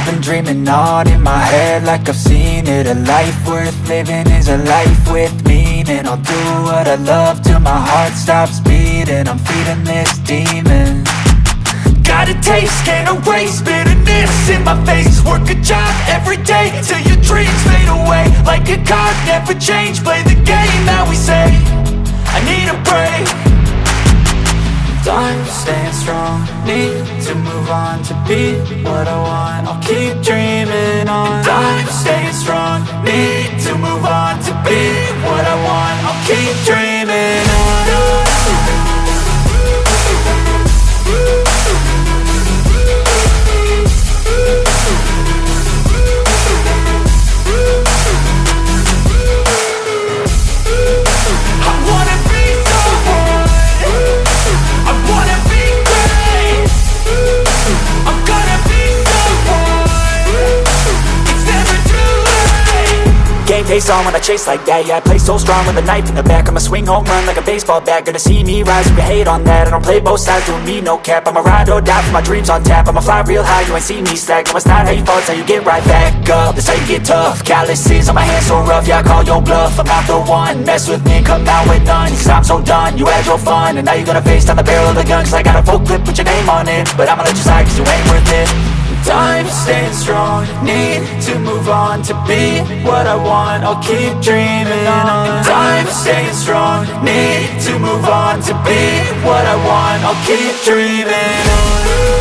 I've been dreaming on in my head like I've seen it. A life worth living is a life with meaning. I'll do what I love till my heart stops beating. I'm feeding this demon. Got a taste, can't erase bitterness in my face. Work a job every day till your dreams fade away. Like a card, never change, play the game that we say. I need a break. I'm staying strong, need to move on to be what I want. I'll keep dreaming on. I'm staying strong, need to move on to be what I want. I'll keep dreaming on. Game face on when I chase like that. Yeah, I play so strong with a knife in the back. I'ma swing home run like a baseball bat. Gonna see me rise, you can hate on that. I don't play both sides, doing me no cap. I'ma ride or die for my dreams on tap. I'ma fly real high, you ain't see me slack. No, it's not how you fall, it's how you get right back up. That's how you get tough. Calluses on my hands so rough, yeah, I call your bluff. I'm not the one, mess with me, come out with none. Cause I'm so done, you had your fun. And now you're gonna face down the barrel of the gun. Cause I got a full clip, put your name on it. But I'ma let you slide cause you ain't worth it. I'm staying strong, need to move on to be what I want. I'll keep dreaming on. I'm staying strong, need to move on to be what I want. I'll keep dreaming on.